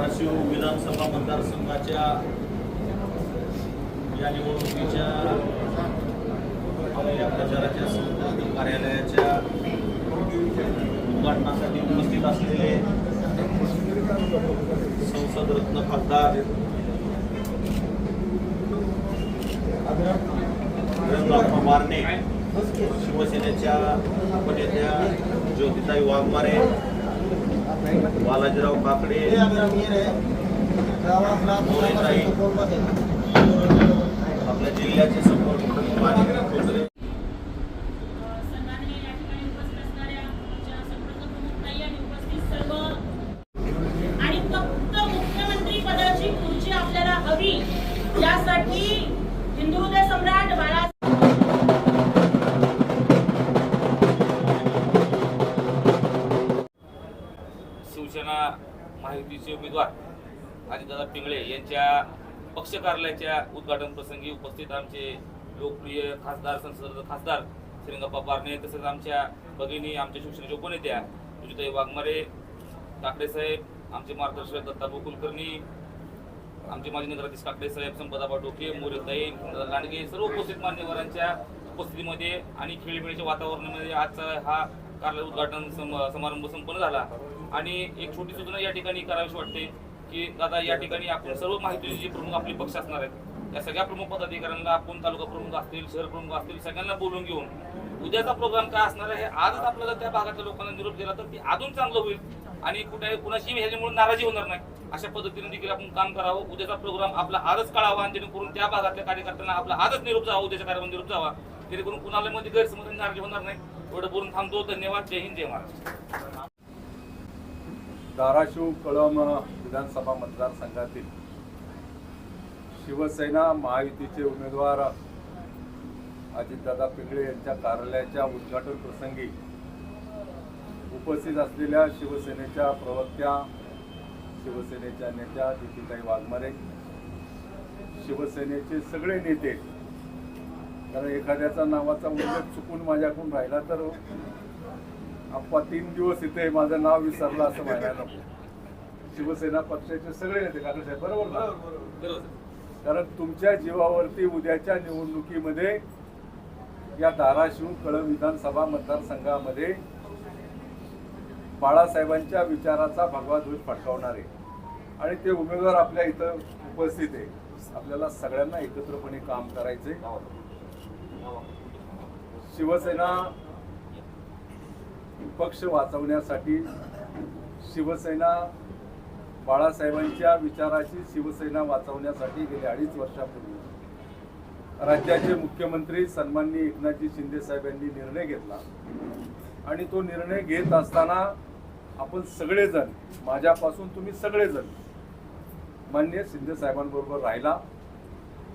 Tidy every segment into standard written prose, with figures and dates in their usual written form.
धाराशिव विधानसभा मतदारसंघाच्या या निवडणुकीच्या आपल्या प्रचाराच्या संपूर्ण कार्यालयाच्या उद्घाटनासाठी उपस्थित असलेले संसद रत्न खासदार वीरेंद्र मारणे, शिवसेनेच्या उपनेत्या ज्योतिताई वाघमारे, बालाजीराव काकडे, मोरेताई, आपल्या जिल्ह्याचे संपर्क प्रमुख आणि यासाठी हिंदू हृदय सम्राट बाळा शिवसेना महायुतीचे उमेदवार अजितदादा पिंगळे यांच्या पक्ष कार्यालयाच्या उद्घाटन प्रसंगी उपस्थित आमचे लोकप्रिय खासदार संसद खासदार श्रीरंगप्पा पारणे, तसेच आमच्या भगिनी, आमच्या शिवसेनेच्या उपनेत्या ज्योतिताई वाघमारे, काकडे साहेब, आमचे मार्गदर्शक दत्ताभाऊ कुलकर्णी, आमचे माजी नगराधीश काकडे साहेब, संपदाबा डोके, मोरेताई, लांडगे, सर्व उपस्थित मान्यवरांच्या उपस्थितीमध्ये आणि खेळीमेळीच्या वातावरणामध्ये आजचा हा कार्यालय उद्घाटन समारंभ संपन्न झाला. आणि एक छोटी सूचना या ठिकाणी करावीशी वाटते की दादा, या ठिकाणी आपण सर्व माहितीचे जे प्रमुख आपले पक्ष असणार आहेत त्या सगळ्या प्रमुख पदाधिकाऱ्यांना, आपण तालुका प्रमुख असतील, शहर प्रमुख असतील, सगळ्यांना बोलून घेऊन उद्याचा प्रोग्राम काय असणार आहे हे आजच आपल्याला त्या भागातल्या लोकांना निरोप दिला तर ते अजून चांगलं होईल आणि कुणाशी ह्याच्यामुळे नाराजी होणार नाही. अशा पद्धतीने देखील आपण काम करावं. उद्याचा प्रोग्राम आपला आजच कळावा आणि जेणेकरून त्या भागातल्या कार्यकर्त्यांना आपला आजच निरोप जावा, उद्याच्या कार्यामध्ये निरोप जावा, जेणेकरून कुणाला मध्ये गैरसमज नाराजी होणार नाही. एवढं बोलून थांबतो. धन्यवाद. जय हिंद, जय महाराष्ट्र. धाराशिव कळंब विधानसभा मतदारसंघातील शिवसेना महायुतीचे उमेदवार अजितदादा पिंगळे यांच्या कार्यालयाच्या उद्घाटन प्रसंगी उपस्थित असलेल्या शिवसेनेच्या प्रवक्त्या, शिवसेनेच्या नेत्या ज्योतिताई वाघमारे, शिवसेनेचे सगळे नेते, कारण एखाद्याचा नावाचा उल्लेख चुकून माझ्याकडून राहिला तर आप्पा 3 दिवस इथे माझं नाव विसरलं असं म्हणायला नको. शिवसेना पक्षाचे सगळे नेते, कारण साहेब बरोबर ना, कारण तुमच्या जीवावरती उद्याच्या निवडणुकीमध्ये या धाराशिव कळंब विधानसभा मतदारसंघामध्ये बाळासाहेबांच्या विचाराचा भगवा ध्वज फडकावणारे आणि ते उमेदवार आपल्या इथं उपस्थित आहे. आपल्याला सगळ्यांना एकत्रपणे काम करायचे. शिवसेना पक्ष वाचवण्यासाठी, शिवसेना बाळासाहेबांच्या विचाराची शिवसेना वाचवण्यासाठी गेल्या 2.5 वर्षापूर्वी राज्याचे मुख्यमंत्री सन्माननीय एकनाथजी शिंदे साहेब यांनी निर्णय घेतला आणि तो निर्णय घेत असताना आपण सगळेजण, माझ्यापासून तुम्ही सगळेजण माननीय शिंदे साहेबांबरोबर राहिला.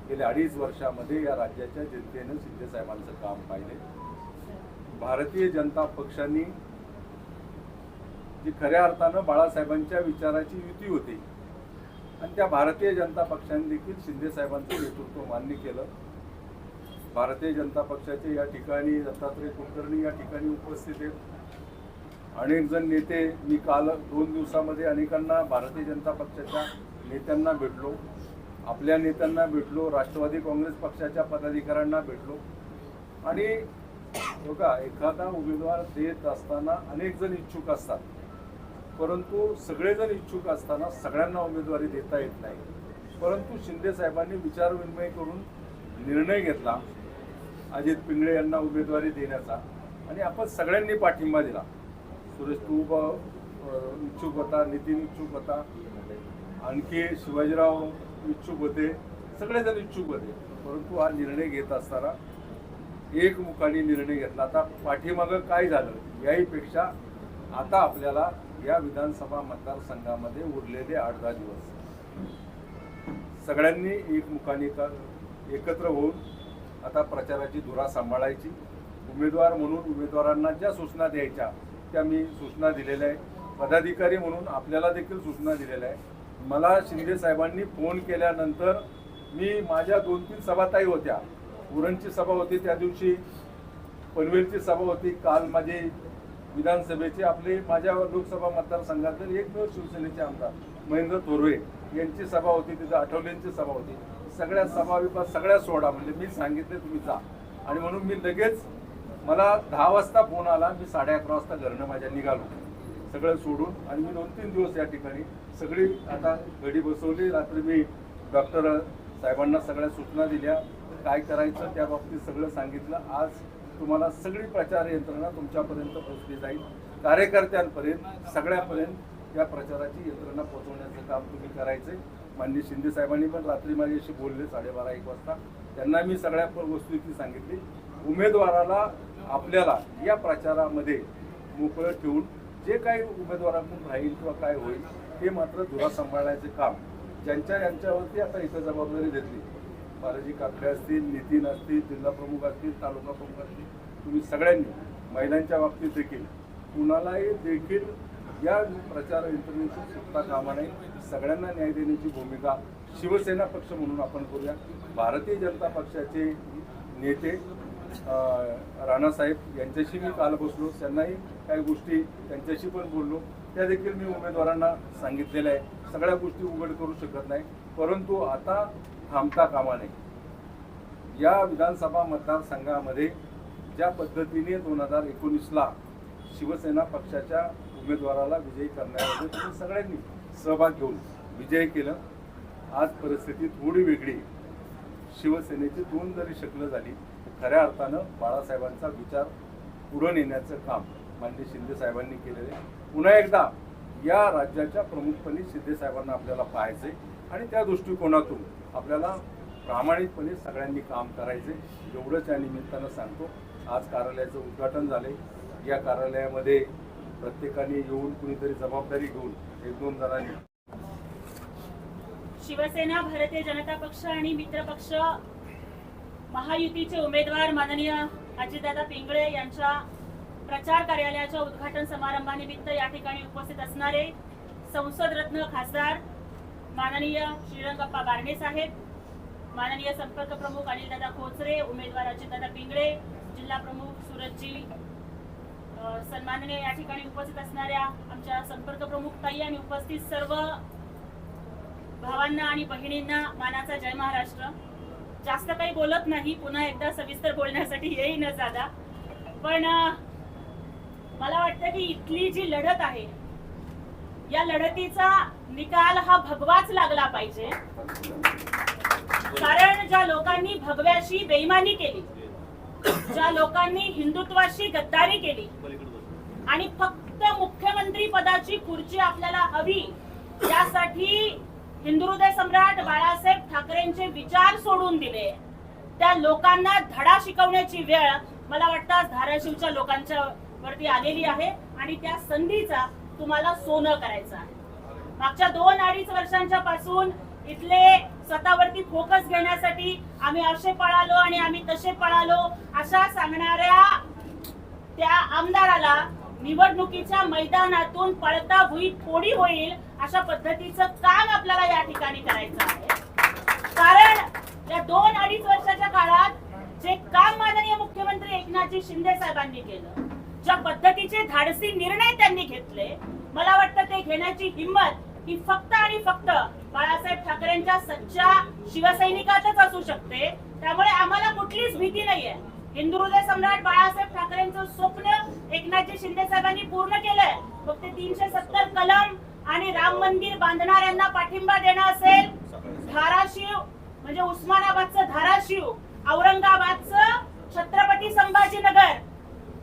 गेल्या 2.5 वर्षामध्ये या राज्याच्या जनतेनं शिंदे साहेबांचं काम पाहिले. भारतीय जनता पक्षाने जी खऱ्या अर्थानं बाळासाहेबांच्या विचाराची युती होती आणि त्या भारतीय जनता पक्षाने देखील शिंदे साहेबांचं नेतृत्व मान्य केलं. भारतीय जनता पक्षाचे या ठिकाणी दत्तात्रय कुलकर्णी या ठिकाणी उपस्थित आहेत. अनेक जण नेते, मी काल 2 दिवसामध्ये अनेकांना भारतीय जनता पक्षाच्या नेत्यांना भेटलो, आपल्या नेत्यांना भेटलो, राष्ट्रवादी काँग्रेस पक्षाच्या पदाधिकाऱ्यांना भेटलो. आणि बघा, एखादा उमेदवार देत असताना अनेक जण इच्छुक असतात, परंतु सगळेजण इच्छुक असताना सगळ्यांना उमेदवारी देता येत नाही. परंतु शिंदे साहेबांनी विचारविनिमय करून निर्णय घेतला अजित पिंगळे यांना उमेदवारी देण्याचा आणि आपण सगळ्यांनी पाठिंबा दिला. सुरेश तू इच्छुक होता, नितीन इच्छुक होता, आणखी शिवाजीराव इच्छुक होते, सगळेजण इच्छुक होते. परंतु हा निर्णय घेत असताना एकमुखाने निर्णय घेतला. आता पाठीमागं काय झालं याहीपेक्षा आता आपल्याला या विधानसभा मतदारसंघामध्ये उरलेले 8-10 दिवस सगळ्यांनी एकमुखाने एकत्र होऊन आता प्रचाराची धुरा सांभाळायची. उमेदवार म्हणून उमेदवारांना ज्या सूचना द्यायच्या त्या मी सूचना दिलेल्या आहे. पदाधिकारी म्हणून आपल्याला देखील सूचना दिलेल्या आहे. मला शिंदे साहेबांनी फोन केल्यानंतर मी माझ्या 2-3 सभाताई होत्या, उरणची सभा होती त्या दिवशी, पनवेलची सभा होती, काल माझे विधानसभेचे आपले माझ्या लोकसभा मतदारसंघातील एकमेव शिवसेनेचे आमदार महेंद्र थोरवे यांची सभा होती, तिथं आठवलेंची सभा होती. सगळ्या सभा विभाग सगळ्या सोडा म्हणजे मी सांगितले तुम्ही जा. आणि म्हणून मी लगेच मला 10 वाजता फोन आला. मी 11:30 वाजता घरनं माझ्या निघालो सगळं सोडून. आणि मी 2-3 दिवस या ठिकाणी सगळी आता घडी बसवली. रात्री मी डॉक्टर साहेबांना सगळ्या सूचना दिल्या, काय करायचं त्या बाबतीत सगळं सांगितलं. आज तुम्हाला सगळी प्रचार यंत्रणा तुमच्यापर्यंत पोहोचली जाईल. कार्यकर्त्यांपर्यंत सगळ्यापर्यंत या प्रचाराची यंत्रणा पोहोचवण्याचं काम तुम्ही करायचं. माननीय शिंदे साहेबांनी पण रात्री माझ्याशी बोलले 12:30-1 वाजता. त्यांना मी सगळ्या वस्तुस्थिती सांगितली. उमेदवाराला आपल्याला या प्रचारामध्ये मोकळं ठेवून जे काही उमेदवारांकडून राहील किंवा काय होईल ते मात्र धुरा सांभाळण्याचे काम यांच्यावरती आता इथं जबाबदारी घेतली. बालाजी काकडे असतील, नितीन असतील, जिल्हा प्रमुख असतील, तालुका प्रमुख असतील, तुम्ही सगळ्यांनी महिलांच्या बाबतीत देखील कुणालाही देखील या प्रचार यंत्रणेची सुटता कामा नये. सगळ्यांना न्याय देण्याची भूमिका शिवसेना पक्ष म्हणून आपण करूया. भारतीय जनता पक्षाचे नेते राणासाहेब यांच्याशी मी काल बसलो, त्यांनाही काही गोष्टी त्यांच्याशी पण बोललो. त्या देखील मी उमेदवारांना सांगितलेल्या आहे. सगळ्या गोष्टी उघड करू शकत नाही, परंतु आता थांबता कामा नये. या विधानसभा मतदारसंघामध्ये ज्या पद्धतीने 2019ला शिवसेना पक्षाच्या उमेदवाराला विजयी करण्यामध्ये तुम्ही सगळ्यांनी सहभाग घेऊन विजय केलं. आज परिस्थिती थोडी वेगळी. शिवसेनेची 2 जरी शकलं झाली, खऱ्या अर्थानं बाळासाहेबांचा विचार पुढे नेण्याचं काम माननीय शिंदे साहेबांनी केलेलं आहे. पुन्हा एकदा या राज्याच्या प्रमुखपणे शिंदे साहेबांना आपल्याला पाहायचंय आणि त्या दृष्टिकोनातून आपल्याला प्रामाणिकपणे सगळ्यांनी काम करायचे. एवढंच या निमित्तानं सांगतो. आज कार्यालयाचं उद्घाटन झाले. या कार्यालयामध्ये प्रत्येकाने येऊन कुणीतरी जबाबदारी घेऊन 1-2 जणांनी शिवसेना, भारतीय जनता पक्ष आणि मित्र पक्ष महायुतीचे उमेदवार माननीय अजितदादा पिंगळे यांच्या प्रचार कार्यालयाच्या उद्घाटन समारंभानिमित्त या ठिकाणी उपस्थित असणारे संसद रत्न खासदार माननीय श्रीरंगप्पा बारणे साहेब, माननीय संपर्क प्रमुख अनिलदादा खोचरे, उमेदवार अजितदादा पिंगळे, जिल्हा प्रमुख सूरजजी सन्माननीय या ठिकाणी उपस्थित असणाऱ्या आमच्या संपर्क प्रमुख ताई आणि उपस्थित सर्व भावांना आणि बहिणींना मानाचा जय महाराष्ट्र. जास्त काही बोलत नाही, पुन्हा एकदा सविस्तर बोलण्यासाठी येईन दादा. पण मला वाटतं की इथली जी लढत आहे या लढतीचा निकाल हा भगवाच लागला पाहिजे. कारण ज्या लोकांनी भगव्याशी बेईमानी केली, ज्या लोकांनी हिंदुत्वाशी गद्दारी केली आणि फक्त मुख्यमंत्री पदाची खुर्ची आपल्याला हवी यासाठी हिंदुहृदय सम्राट बाळासाहेब ठाकरेंचे विचार सोडून दिले, त्या लोकांना धडा शिकवण्याची वेळ मला वाटतं आज धाराशिवच्या लोकांच्या वरती आलेली आहे आणि त्या संधीचा तुम्हाला सोनं करायचं आहे. मागच्या 2-2.5 वर्षांच्या पासून इथले स्वतःवरती फोकस घेण्यासाठी आम्ही असे पळालो आणि आम्ही तसे पळालो अशा सांगणाऱ्या त्या आमदाराला निवडणुकीच्या मैदानातून पळता भुई थोडी होईल अशा पद्धतीचं काम आपल्याला या ठिकाणी करायचं आहे. कारण या 2-2.5 वर्षाच्या काळात जे काम माननीय मुख्यमंत्री एकनाथजी शिंदे साहेबांनी केलं, ज्या पद्धतीचे धाडसी निर्णय त्यांनी घेतले, मला वाटतं ते घेण्याची हिंमत ही फक्त आणि फक्त बाळासाहेब ठाकरेंच्या सच्च्या शिवसैनिकातच असू शकते. त्यामुळे आम्हाला कुठलीच भीती नाहीये. हिंदुहृदय सम्राट बाळासाहेब ठाकरेंचं स्वप्न एकनाथजी शिंदे साहेबांनी पूर्ण केलंय. फक्त 370 कलम आणि राम मंदिर बांधणाऱ्यांना पाठिंबा देणं असेल, धाराशिव म्हणजे उस्मानाबादचं धाराशिव, औरंगाबादचं छत्रपती संभाजीनगर,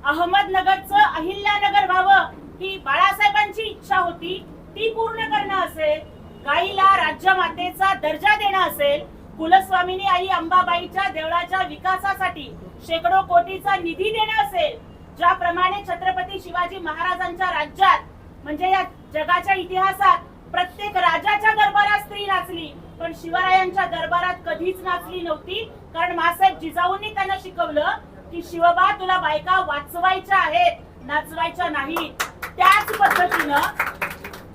अहमदनगरचं अहिल्यानगर व्हावं ही बाळासाहेबांची इच्छा होती, ती पूर्ण करणं असेल, गाईला राज्यमातेचा दर्जा देणं असेल, कुलस्वामिनी आई अंबाबाईच्या देवळाच्या विकासासाठी शेकडो कोटीचा निधी देणं असेल, ज्याप्रमाणे छत्रपती शिवाजी महाराजांच्या राज्यात म्हणजे या जगाच्या इतिहासात प्रत्येक राजाच्या दरबारात स्त्री नाचली, पण शिवरायांच्या दरबारात कधीच नाचली नव्हती. कारण मासाहेब जिजाऊंनी त्यांना शिकवलं की शिवबा तुला बायका वाचवायच्या आहेत, नाचवायच्या नाहीत. त्याच पद्धतीनं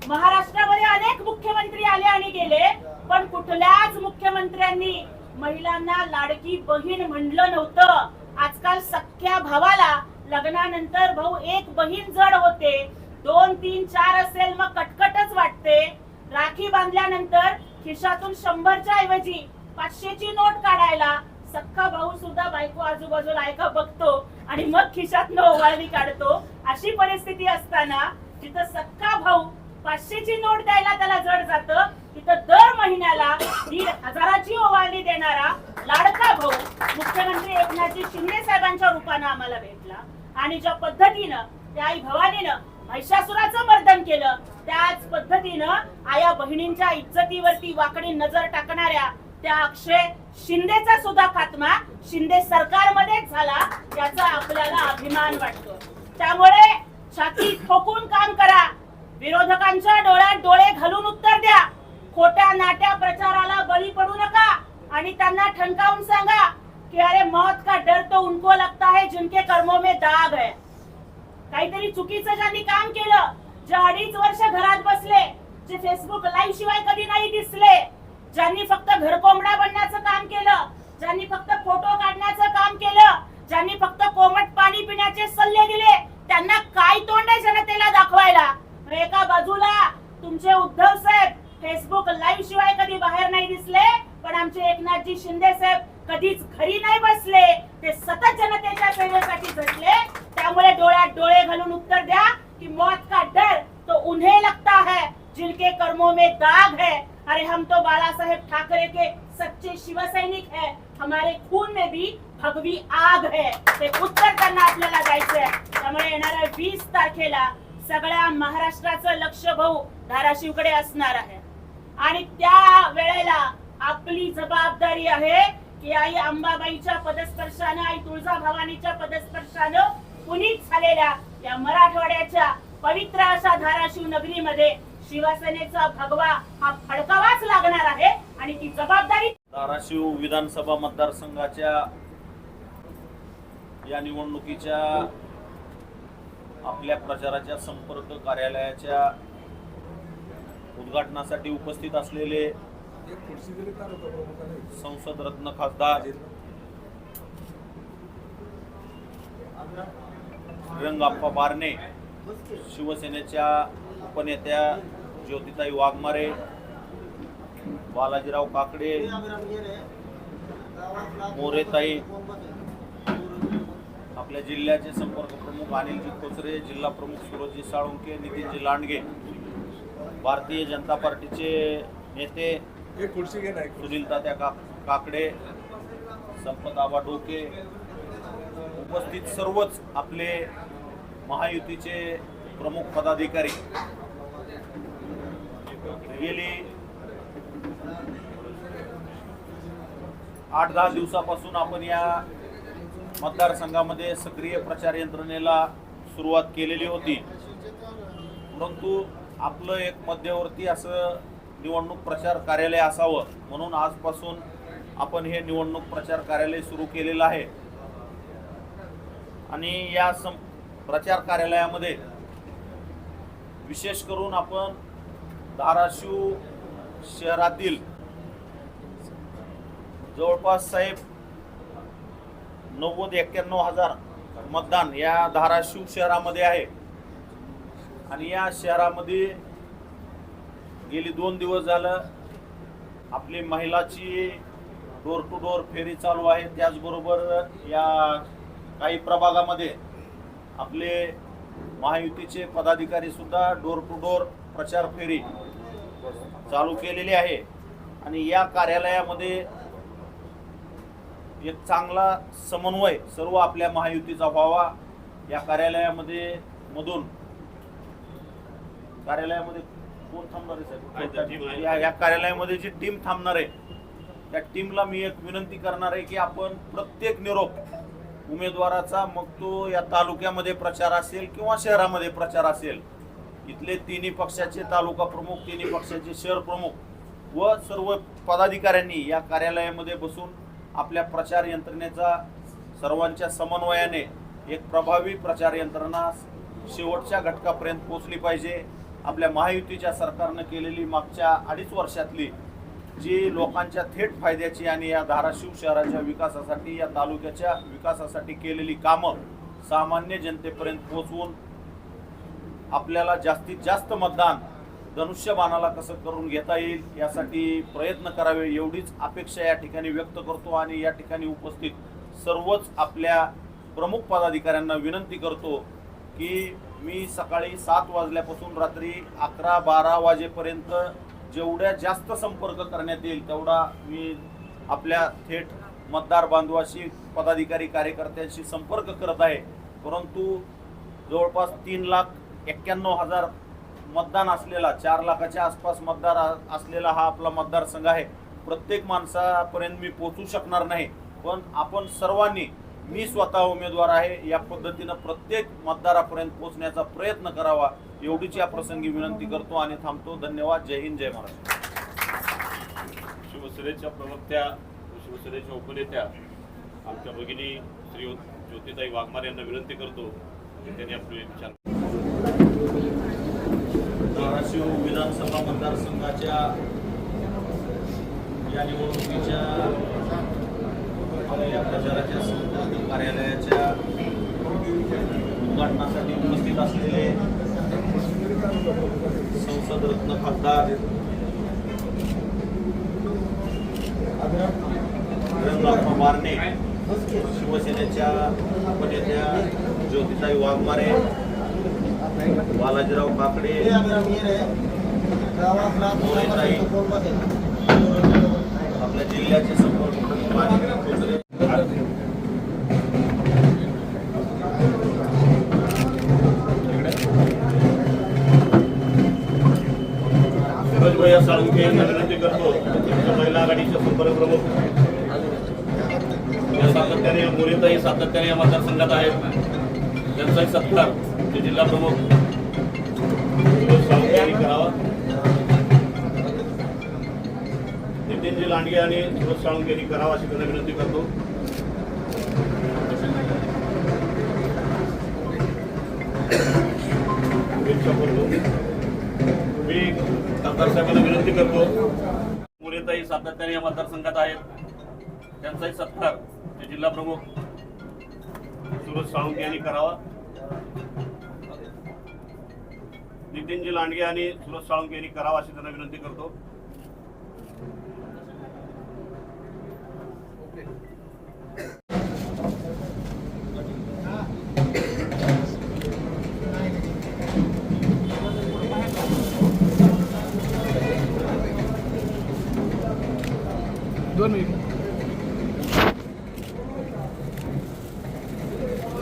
महाराष्ट्रामध्ये अनेक मुख्यमंत्री आले आणि गेले, पण कुठल्याच मुख्यमंत्र्यांनी महिलांना लाडकी बहीण म्हणलं नव्हतं. आजकाल सख्या भावाला लग्नानंतर भाऊ एक बहीण जड होते, 2, 3, 4 असेल मग कटकटच वाटते. राखी बांधल्यानंतर खिशातून 100च्या ऐवजी 500ची नोट काढायला सख्खा भाऊ सुद्धा बायको आजूबाजूला ऐका बघतो आणि मग खिशातनं ओवाळणी काढतो. अशी परिस्थिती असताना जिथं सख्खा भाऊ 500ची नोट द्यायला त्याला जड जातं, तिथं दर महिन्याला 1,500ची ओवाळणी देणारा लाडका भाऊ मुख्यमंत्री एकनाथजी शिंदे साहेबांच्या रूपानं आम्हाला भेटला. आणि ज्या पद्धतीनं त्या आई भवानीनं महिषासुराचं मर्दन केलं, त्याच पद्धतीनं आया बहिणींच्या इज्जतीवरती वाकडी नजर टाकणाऱ्या त्या अक्षय शिंदेचा सुद्धा खात्मा शिंदे सरकारमध्येच झाला, याचा आपल्याला अभिमान वाटतो. त्यामुळे छाती ठोकून काम करा, विरोधकांच्या डोळ्यात डोळे घालून उत्तर द्या, खोट्या नाट्या प्रचाराला बळी पडू नका आणि त्यांना ठणकावून सांगा की अरे मौत का डर तो उनको लगता है जिनके कर्मों में दाग है. काहीतरी चुकीचं ज्यांनी काम केलं, जे 2.5 वर्ष घरात बसले, जे फेसबुक लाईव्ह शिवाय कधी नाही दिसले, ज्यांनी फक्त घरकोंबडा बनण्याचं काम केलं, ज्यांनी फक्त फोटो काढण्याचं काम केलं, ज्यांनी फक्त कोमट पाणी पिण्याचे सल्ले दिले, त्यांना काय तोंड आहे जनतेला दाखवायला. एका बाजूला तुमचे उद्धव साहेब फेसबुक लाईव्ह शिवाय कधी बाहेर नाही दिसले, पण आमचे एकनाथजी शिंदे साहेब कधीच घरी नाही बसले, ते सतत जनतेच्या सेवेसाठी झटले. त्यामुळे डोळ्यात डोळे घालून उत्तर द्या कि मौत का डर तो उन्हें लगता है जिनके कर्मों में दाग है. अरे हम तो बाला साहेब ठाकरे के सच्चे शिवसैनिक है, हमारे खून में भी भगवी आग है. ते उत्तर त्यांना आपल्याला द्यायचंय. त्यामुळे येणाऱ्या 20 तारखेला सगळ्या महाराष्ट्राचं लक्ष भाऊ धाराशिवकडे असणार आहे आणि त्या वेळेला आपली जबाबदारी आहे की आई अंबाबाईच्या पदस्पर्शानं, आई तुळजाभवानीच्या पदस्पर्शानं पुनीत झालेल्या या मराठवाड्याच्या पवित्र अशा धाराशिव नगरीमध्ये शिवसेनेचा भगवा हा फडकावाच लागणार आहे आणि ती जबाबदारी धाराशिव विधानसभा मतदारसंघाच्या या निवडणुकीच्या आपल्या प्रचाराच्या संपर्क कार्यालयाच्या उद्घाटनासाठी उपस्थित असलेले संसद रत्न खासदार श्रीरंगाप्पा बारणे, शिवसेनेच्या उपनेत्या ज्योतिताई वाघमारे, बालाजीराव काकडे, मोरेताई, आपल्या जिल्ह्याचे संपर्क प्रमुख अनिलजी खोचरे, जिल्हा प्रमुख सुरजजी साळुंके, नितीनजी लांडगे, भारतीय जनता पार्टीचे नेते सुनील तात्या काकडे, संपत आबा डोके, उपस्थित सर्वच आपले महायुतीचे प्रमुख पदाधिकारी. गेली 8-10 दिवसापासून आपण या मतदारसंघामध्ये सक्रिय प्रचार यंत्रणेला सुरुवात केलेली होती, परंतु आपलं एक मध्यवर्ती असं निवडणूक प्रचार कार्यालय असावं म्हणून आजपासून आपण हे निवडणूक प्रचार कार्यालय सुरू केलेलं आहे. आणि या प्रचार कार्यालयामध्ये विशेष करून आपण धाराशिव शहरातील जवळपास साहेब 90-91 हजार मतदान या धाराशिव शहरामध्ये आहे आणि या शहरामध्ये गेली 2 दिवस झालं आपली महिलाची डोर टू डोर फेरी चालू आहे. त्याचबरोबर या काही प्रभागामध्ये आपले महायुतीचे पदाधिकारी सुद्धा डोर टू डोर प्रचार फेरी चालू केलेली आहे आणि या कार्यालयामध्ये एक चांगला समन्वय सर्व आपल्या महायुतीचा व्हावा. या कार्यालयामध्ये कोण थांबणार आहे साहेब? या कार्यालयामध्ये जी टीम थांबणार आहे त्या टीमला मी एक विनंती करणार आहे की आपण प्रत्येक निरोप उमेदवाराचा, मग तो या तालुक्यामध्ये प्रचार असेल किंवा शहरामध्ये प्रचार असेल, इथले तिन्ही पक्षाचे तालुका प्रमुख, तिन्ही पक्षाचे शहर प्रमुख व सर्व पदाधिकाऱ्यांनी या कार्यालयामध्ये बसून आपल्या प्रचार यंत्रणेचा सर्वांच्या समन्वयाने एक प्रभावी प्रचार यंत्रणा शेवटच्या घटकापर्यंत पोहोचली पाहिजे. आपल्या महायुतीच्या सरकारनं केलेली मागच्या 2.5 वर्षातली जी लोकांच्या थेट फायद्याची आणि या धाराशिव शहराच्या विकासासाठी, या तालुक्याच्या विकासासाठी केलेली कामं सामान्य जनतेपर्यंत पोहोचवून आपल्याला जास्तीत जास्त मतदान धनुष्यबाणाला कसं करून घेता येईल यासाठी प्रयत्न करावे एवढीच अपेक्षा या ठिकाणी व्यक्त करतो आणि या ठिकाणी उपस्थित सर्वच आपल्या प्रमुख पदाधिकाऱ्यांना विनंती करतो की मी सकाळी 7 वाजल्यापासून रात्री 11-12 वाजेपर्यंत जेवढ्या जास्त संपर्क करण्यात येईल तेवढा मी आपल्या थेट मतदार बांधवाशी पदाधिकारी कार्यकर्त्यांशी संपर्क करत आहे, परंतु जवळपास 3,91,000 मतदान असलेला 4 लाखाच्या आसपास मतदार असलेला हा आपला मतदारसंघ आहे. प्रत्येक माणसापर्यंत मी पोहोचू शकणार नाही, पण आपण सर्वांनी, मी स्वतः उमेदवार आहे या पद्धतीनं प्रत्येक मतदारापर्यंत पोहोचण्याचा प्रयत्न करावा एवढीच या प्रसंगी विनंती करतो आणि थांबतो. धन्यवाद. जय हिंद, जय महाराष्ट्र. शिवसेनेच्या प्रवक्त्या व शिवसेनेच्या उपनेत्या आमच्या भगिनी श्री ज्योतिताई वाघमार यांना विनंती करतो की त्यांनी आपले विचार. धाराशिव विधानसभा मतदारसंघाच्या या निवडणुकीच्या आपल्या प्रचाराच्या संपर्क कार्यालयाच्या उद्घाटनासाठी उपस्थित असलेले संसद रत्न खासदार रंगनाथ मारणे, शिवसेनेच्या उपनेत्या ज्योतिताई वाघमारे, बालाजीराव काकडे, मोरेताई, आपल्या जिल्ह्याचे संपर्क सूरजभाई साळुंखे यांना विनंती करतो. महिला आघाडीचे संपर्क प्रमुख या सातत्याने, मोरेताई सातत्याने या मतदारसंघात आहेत, त्यांचाही सत्कार ते जिल्हा प्रमुख सूरज साळुंखे यांनी करावा. नितीनजी लांडगे आणि सूरज साळुंखे यांनी करावा अशी त्यांना विनंती करतो. मी खासदार साहेबांना विनंती करतो. मोरेताई सातत्याने या मतदारसंघात आहेत, त्यांचाही सत्कार ते जिल्हा प्रमुख सूरज साळुंखे यांनी करावा. नितीनजी लांडगे आणि सूरज साळुंखे यांनी करावा अशी त्यांना विनंती करतो.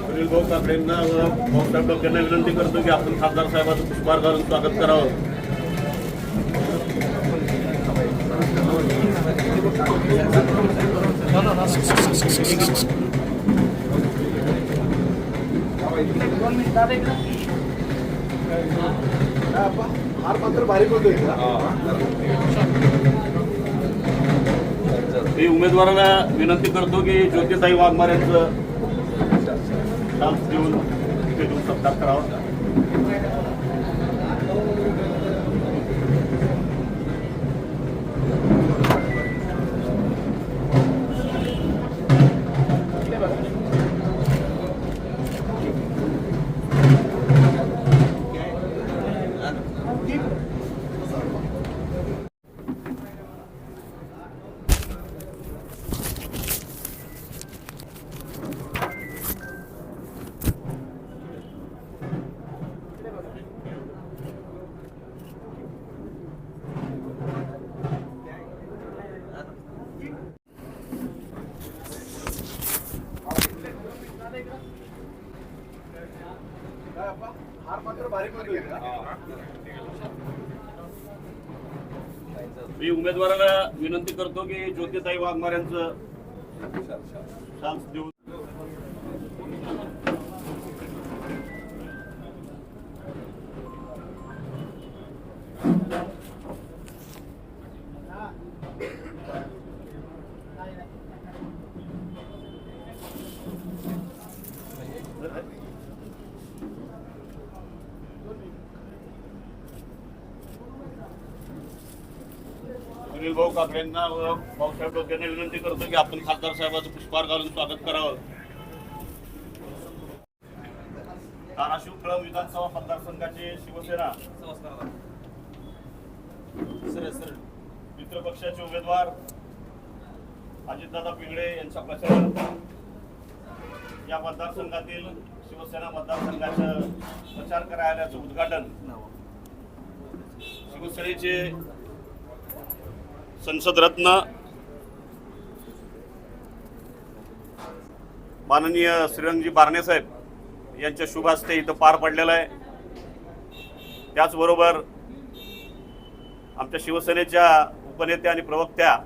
सुनील भाऊ काकडेंना व भाऊसाहेब डोक्यांना विनंती करतो की आपण खासदार साहेबांचं पुष्पहार घालून स्वागत करावं. मी उमेदवाराला विनंती करतो की ज्योतिताई वाघमार यांचं चान्स देऊन तिथे देऊन सत्कार करावा. मी उमेदवाराला विनंती करतो की ज्योतिताई वाघमार यांचं चान्स देऊन सुनील भाऊ काकडेंना व भाऊसाहेब डोक्यांना विनंती करतो की आपण खासदार साहेबांचं पुष्पहार घालून स्वागत करावं. धाराशिव कळंब विधानसभा मतदारसंघाचे शिवसेना मित्रपक्षाचे उमेदवार अजितदादा पिंगळे यांचा प्रचार या मतदारसंघातील शिवसेना मतदारसंघाचं प्रचार कार्यालयाचं उद्घाटन शिवसेनेचे संसद रत्न माननीय श्रीरंगजी बारणे साहेब यांच्या शुभ हस्ते इथं पार पडलेलं आहे. त्याचबरोबर आमच्या शिवसेनेच्या उपनेत्या आणि प्रवक्त्या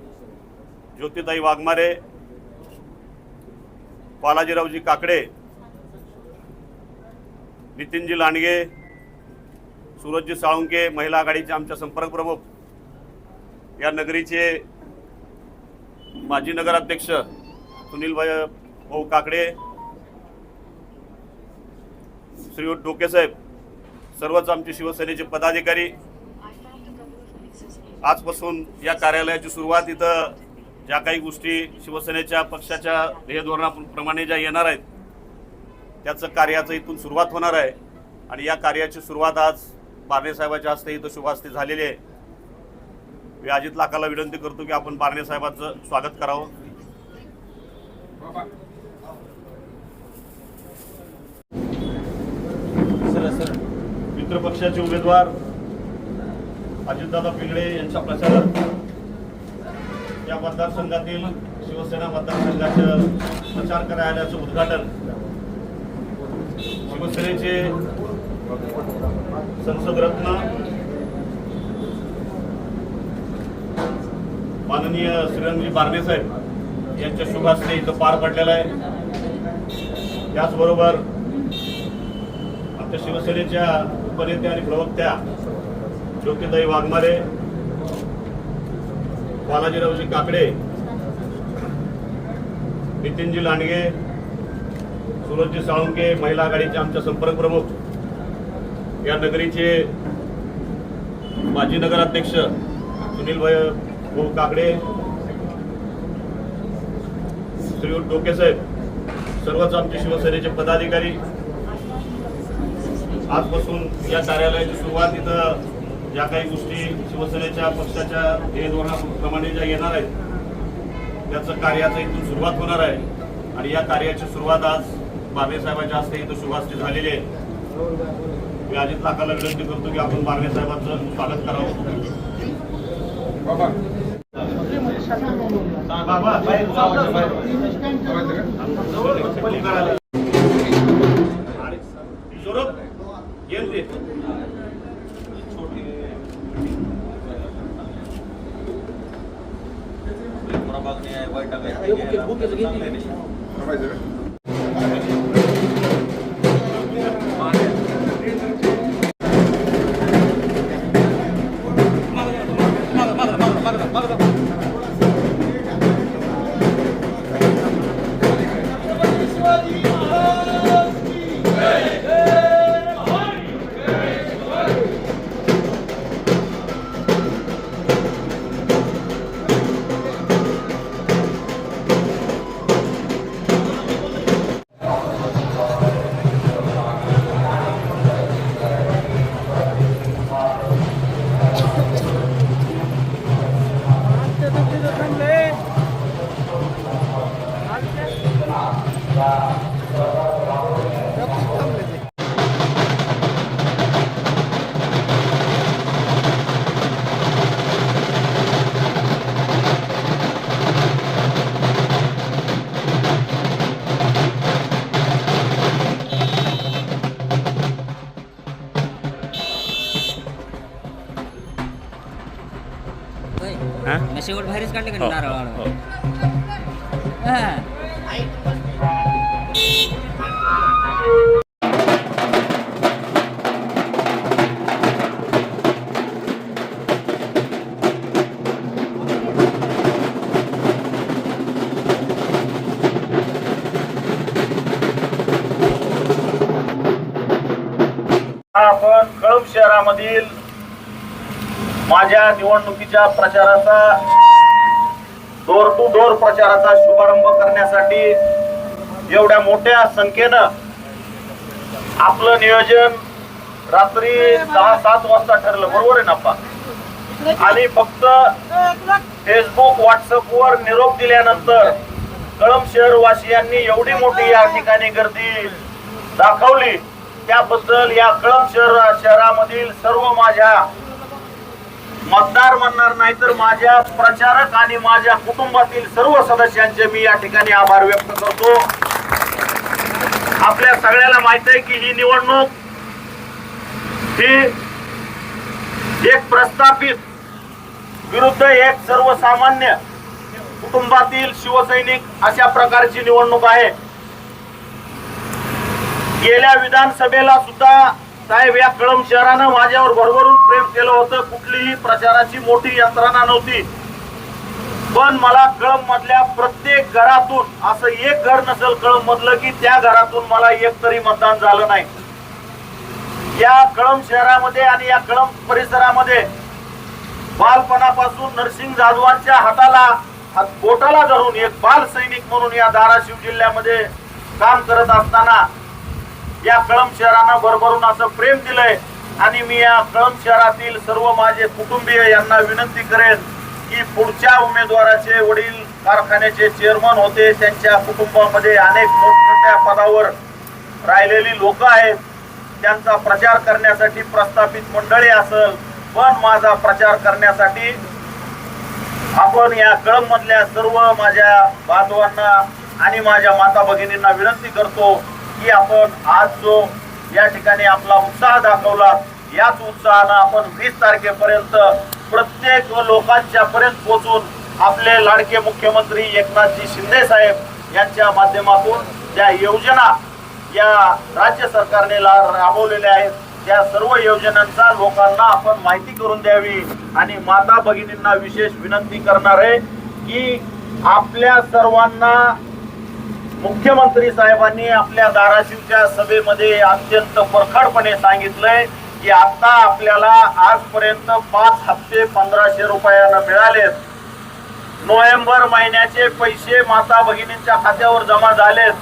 ज्योतिताई वाघमारे, बालाजीरावजी काकडे, नितीनजी लांडगे, सूरजजी साळुंके, महिला आघाडीचे आमच्या संपर्क प्रमुख, या नगरीचे माजी नगराध्यक्ष सुनील भाऊ काकडे, श्रीयुत डोकेसाहेब, सर्वच आमचे शिवसेनेचे पदाधिकारी. आजपासून या कार्यालयाची सुरुवात इथं ज्या काही गोष्टी शिवसेनेच्या पक्षाच्या ध्येयधोरणाप्रमाणे ज्या येणार आहेत त्याचं कार्याचं इथून सुरुवात होणार आहे. आणि या कार्याची सुरुवात आज बारणे साहेबांच्या हस्ते इथं शुभ हस्ते झालेली आहे. मी अजित लाखाला विनंती करतो की आपण बारणे साहेबांचं स्वागत करावं. मित्रपक्षाचे उमेदवार अजितदादा पिंगळे यांच्या प्रचारार्थ या मतदारसंघातील शिवसेना मतदारसंघाचं प्रचार कार्यालयाचं उद्घाटन शिवसेनेचे संसद रत्न माननीय श्रीरंगजी बारणे साहेब यांच्या शुभ हस्ते इथं पार पडलेलं आहे. त्याचबरोबर आमच्या शिवसेनेच्या उपनेत्या आणि प्रवक्त्या ज्योतिताई वाघमारे, बालाजीरावजी काकडे, नितीनजी लांडगे, सूरजजी साळुंके, महिला आघाडीचे आमच्या संपर्क प्रमुख, या नगरीचे माजी नगराध्यक्ष सुनील भाऊ काकडे, श्रीयुत डोकेसाहेब, सर्वच आमचे शिवसेनेचे पदाधिकारी. आजपासून या कार्यालयाची सुरुवात इथं ज्या काही गोष्टी शिवसेनेच्या पक्षाच्या ध्येयधोरणाप्रमाणे ज्या येणार आहेत त्याचं कार्याचं इथून सुरुवात होणार आहे. आणि या कार्याची सुरुवात आज बारणे साहेबांच्या हस्ते इथं शुभ हस्ते झालेली आहे. मी अजित लाखाला विनंती करतो की आपण बारणे साहेबांचं स्वागत करावं. शेवट बाहेरच काढले का नारळ आपण कळंब शहरामधील माझ्या निवडणुकीच्या प्रचाराचा डोर टू डोर प्रचाराचा शुभारंभ करण्यासाठी एवढ्या मोठ्या संख्येनं आपलं नियोजन रात्री 6-7 वाजता ठरलं, बरोबर आहे ना? आणि फक्त फेसबुक व्हॉट्सअपवर निरोप दिल्यानंतर कळंब शहरवासियांनी एवढी मोठी या ठिकाणी गर्दी दाखवली, त्याबद्दल या कळंब शहरामधील सर्व माझ्या मतदार म्हणणार नाही तर माझ्या प्रचारक आणि माझ्या कुटुंबातील सर्व सदस्यांचे मी या ठिकाणी आभार व्यक्त करतो. आपल्या सगळ्याला माहित आहे की ही निवडणूक ही एक प्रस्थापित विरुद्ध एक सर्वसामान्य कुटुंबातील शिवसैनिक अशा प्रकारची निवडणूक आहे. गेल्या विधानसभेला सुद्धा साहेब या कळंब शहरानं माझ्यावर भरभरून प्रेम केलं होतं. कुठलीही प्रचाराची मोठी यंत्रणा नव्हती, पण मला कळंब मधल्या प्रत्येक घरातून असं एक घर नसेल कळंब मधलं की त्या घरातून मला एक तरी मतदान झालं नाही. या कळंब शहरामध्ये आणि या कळंब परिसरामध्ये बालपणापासून नरसिंग जाधवांच्या बोटाला धरून एक बाल सैनिक म्हणून या धाराशिव जिल्ह्यामध्ये काम करत असताना या कळंब शहरानं भरभरून असं प्रेम दिलंय. आणि मी या कळंब शहरातील सर्व माझे कुटुंबीय यांना विनंती करेन की पुढच्या उमेदवाराचे वडील कारखान्याचे चेअरमन होते, त्यांच्या कुटुंबामध्ये अनेक मोठमोठ्या पदावर राहिलेली लोक आहेत, त्यांचा प्रचार करण्यासाठी प्रस्थापित मंडळी असेल, पण माझा प्रचार करण्यासाठी आपण या कळंब मधल्या सर्व माझ्या बांधवांना आणि माझ्या माता भगिनींना विनंती करतो की आपण आज जो या ठिकाणी आपला उत्साह दाखवला, याच उत्साहानं आपण 20 तारखेपर्यंत प्रत्येक लोकांच्या पर्यंत पोहोचून आपले लाडके मुख्यमंत्री एकनाथजी शिंदे साहेब यांच्या माध्यमातून ज्या योजना या राज्य सरकारने राबवलेल्या आहेत त्या सर्व योजनांचा लोकांना आपण माहिती करून द्यावी. आणि माता भगिनींना विशेष विनंती करणार आहे की आपल्या सर्वांना मुख्यमंत्री साहेबांनी आपल्या धाराशिवच्या सभेमध्ये अत्यंत परखडपणे सांगितलंय की आता आपल्याला आजपर्यंत 5 हप्ते 1500 रुपयानं मिळालेत. नोव्हेंबर महिन्याचे पैसे माता भगिनींच्या खात्यावर जमा झालेत,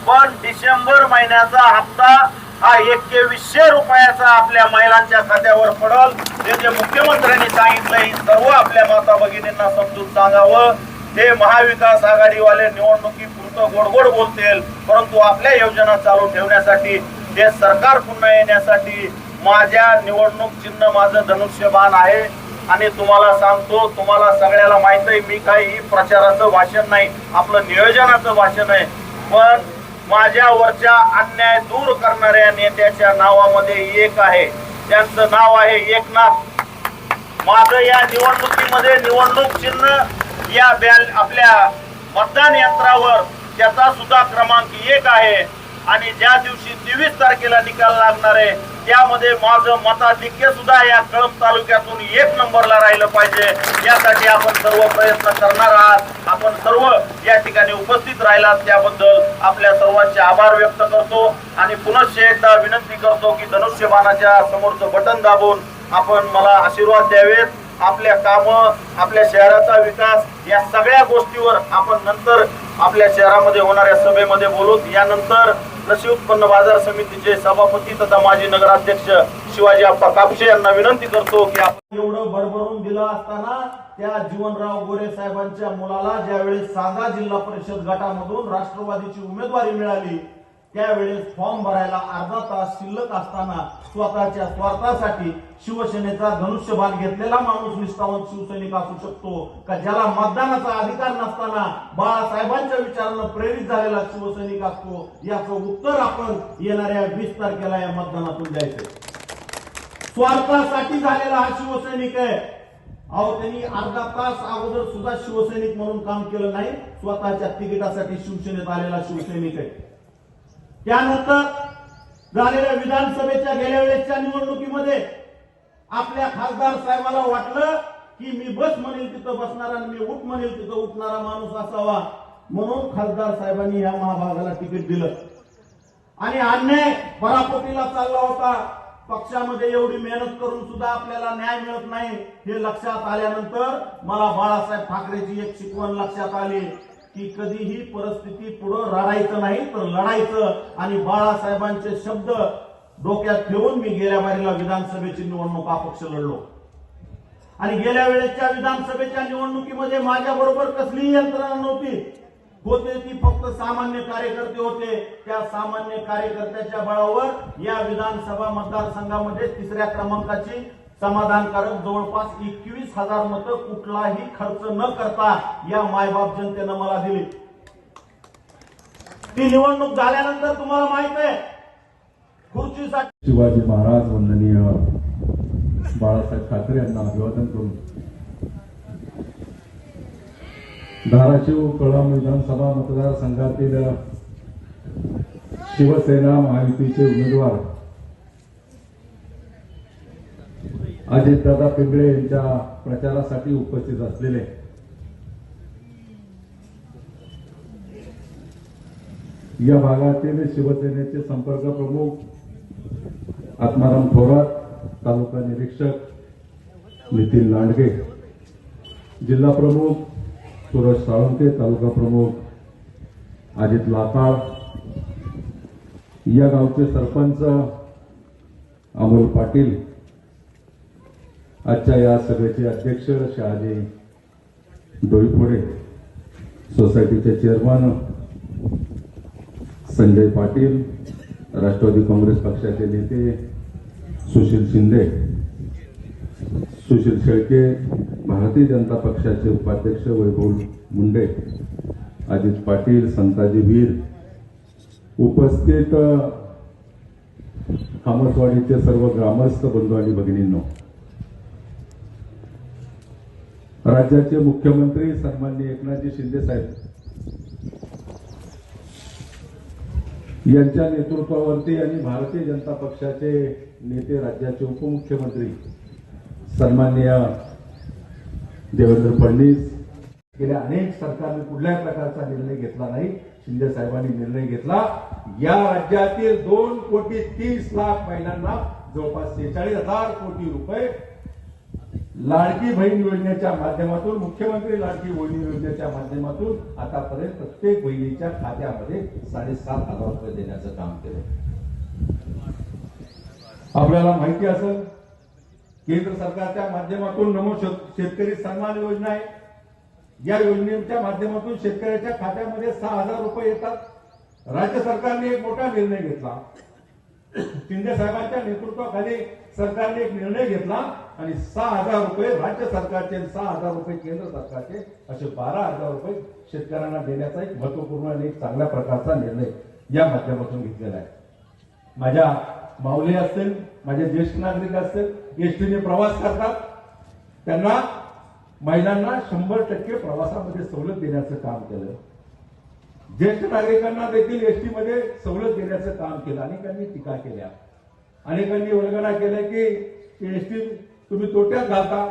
पण डिसेंबर महिन्याचा हप्ता हा 2100 रुपयाचा आपल्या महिलांच्या खात्यावर पडल. जे मुख्यमंत्र्यांनी सांगितलंय सर्व आपल्या माता भगिनींना समजून सांगावं. हे महाविकास आघाडीवाले निवडणुकीपुरतं गोडगोड बोलतील, परंतु आपल्या योजना चालू ठेवण्यासाठी हे सरकार पुन्हा येण्यासाठी माझ्या निवडणूक चिन्ह माझं धनुष्यबाण आहे. आणि तुम्हाला सांगतो, तुम्हाला सगळ्याला माहित आहे मी काही प्रचाराचं भाषण नाही, आपलं नियोजनाचं भाषण आहे. पण माझ्यावरच्या अन्याय दूर करणाऱ्या नेत्याच्या नावामध्ये एक आहे, त्यांचं नाव आहे एकनाथ. माझं या निवडणुकीमध्ये निवडणूक चिन्ह या आपल्या मतदान यंत्रावर त्याचा सुद्धा क्रमांक 1 आहे. आणि ज्या दिवशी 23 तारखेला निकाल लागणार आहे त्यामध्ये माझं मताधिक्य सुद्धा या कळंब तालुक्यातून 1 नंबरला राहिलं पाहिजे, यासाठी आपण सर्व प्रयत्न करणार आहात. आपण सर्व या ठिकाणी उपस्थित राहिलात त्याबद्दल आपल्या सर्वांचे आभार व्यक्त करतो. आणि पुनश्च एकदा विनंती करतो की धनुष्यबाणाच्या समोरचं बटन दाबून आपण मला आशीर्वाद द्यावेत. आपल्या कामं, आपल्या शहराचा विकास या सगळ्या गोष्टीवर आपण नंतर आपल्या शहरामध्ये होणाऱ्या सभेमध्ये बोलू. यानंतर कृषी उत्पन्न बाजार समितीचे सभापती तथा माजी नगराध्यक्ष शिवाजी आप्पा कापशे यांना विनंती करतो की आपण एवढं भरभरून दिलं असताना त्या जीवनराव गोरे साहेबांच्या मुलाला ज्यावेळेस सांगा जिल्हा परिषद गटामधून राष्ट्रवादीची उमेदवारी मिळाली त्यावेळेस फॉर्म भरायला अर्धा तास शिल्लक असताना स्वतःच्या स्वार्थासाठी शिवसेनेचा धनुष्यबाण घेतलेला माणूस निष्ठावंत शिवसैनिक असू शकतो का, ज्याला मतदानाचा अधिकार नसताना बाळासाहेबांच्या विचारानं प्रेरित झालेला शिवसैनिक असतो, याचं उत्तर आपण येणाऱ्या 20 तारखेला या मतदानातून द्यायचं. स्वार्थासाठी झालेला हा शिवसैनिक आहे. अहो, त्यांनी अर्धा तास अगोदर सुद्धा शिवसैनिक म्हणून काम केलं नाही, स्वतःच्या तिकिटासाठी शिवसेनेत आलेला शिवसैनिक आहे. त्यानंतर झालेल्या विधानसभेच्या गेल्या वेळेसच्या निवडणुकीमध्ये आपल्या खासदार साहेबाला वाटलं की मी बस म्हणेल तिथं बसणारा आणि मी उठ म्हणेल तिथं उठणारा माणूस असावा, म्हणून खासदार साहेबांनी या महाभागाला तिकीट दिलं. आणि अन्याय पराकोटीला चालला होता. पक्षामध्ये एवढी मेहनत करून सुद्धा आपल्याला न्याय मिळत नाही हे लक्षात आल्यानंतर मला बाळासाहेब ठाकरेची एक शिकवण लक्षात आली की कधीही परिस्थिती पुढे रडायचं नाही तर लढायचं. आणि बाळासाहेबांचे शब्द डोक्यात ठेवून मी गेल्या बारीला विधानसभेची निवडणूक अपक्ष लढलो. आणि गेल्या वेळेच्या विधानसभेच्या निवडणुकीमध्ये माझ्या बरोबर कसलीही यंत्रणा नव्हती, होते ती फक्त सामान्य कार्यकर्ते होते. त्या सामान्य कार्यकर्त्याच्या बळावर या विधानसभा मतदारसंघामध्ये 3ऱ्या क्रमांकाची समाधानकारक जवळपास 21,000 मतं कुठलाही खर्च न करता या मायबाप जनतेनं मला दिली. ती निवडणूक झाल्यानंतर तुम्हाला माहित आहे खुर्चीसाठी शिवाजी महाराज वंदनीय बाळासाहेब ठाकरे यांना अभिवादन करून धाराशिव कळंब विधानसभा मतदारसंघातील शिवसेना महायुतीचे उमेदवार अजितदादा पिंगळे यांच्या प्रचारासाठी उपस्थित असलेले या भागातील शिवसेनेचे संपर्क प्रमुख आत्माराम थोरात, तालुका निरीक्षक नितीन लांडगे, जिल्हा प्रमुख सुरज साळुंके, तालुका प्रमुख अजित लाकाळ, या गावचे सरपंच अमोल पाटील, आजच्या या सभेचे अध्यक्ष शहाजी डोईफोडे, सोसायटीचे चेअरमन संजय पाटील, राष्ट्रवादी काँग्रेस पक्षाचे नेते सुशील शिंदे, सुशील शेळके, भारतीय जनता पक्षाचे उपाध्यक्ष वैभव मुंडे, अजित पाटील, संताजी वीर, उपस्थित खामसवाडीचे सर्व ग्रामस्थ बंधू आणि भगिनींनो, राज्याचे मुख्यमंत्री सन्माननीय एकनाथजी शिंदे साहेब यांच्या नेतृत्वावरती आणि भारतीय जनता पक्षाचे नेते राज्याचे उपमुख्यमंत्री सन्माननीय देवेंद्र फडणवीस, गेल्या अनेक सरकारने कुठल्याही प्रकारचा निर्णय घेतला नाही. शिंदे साहेबांनी निर्णय घेतला. या राज्यातील 2,30,00,000 महिलांना जवळपास 46,000 कोटी रुपये लाडकी बहीण योजनेच्या माध्यमातून, मुख्यमंत्री लाडकी बहीण योजनेच्या माध्यमातून आतापर्यंत प्रत्येक बहिणीच्या खात्यामध्ये 7,500 रुपये देण्याचं काम केलं. आपल्याला माहिती असेल, केंद्र सरकारच्या माध्यमातून नमो शेतकरी सन्मान योजना आहे. या योजनेच्या माध्यमातून शेतकऱ्याच्या खात्यामध्ये 6,000 रुपये येतात. राज्य सरकारने एक मोठा निर्णय घेतला. शिंदे साहेबांच्या नेतृत्वाखाली सरकारने एक निर्णय घेतला आणि 6,000 रुपये राज्य सरकारचे आणि 6,000 रुपये केंद्र सरकारचे असे 12,000 रुपये शेतकऱ्यांना देण्याचा एक महत्वपूर्ण आणि एक चांगल्या प्रकारचा निर्णय या माध्यमातून घेतलेला आहे. माझ्या माऊली असतील, माझे ज्येष्ठ नागरिक असतील, एसटीने प्रवास करतात, त्यांना महिलांना 100% प्रवासामध्ये सवलत देण्याचं काम केलं. ज्येष्ठ नागरिकांना देखील एसटी मध्ये सवलत देण्याचं काम केलं. अनेकांनी टीका केल्या, अनेकांनी वल्गना केल्या की एसटी तुम्ही तोट्यात घालता.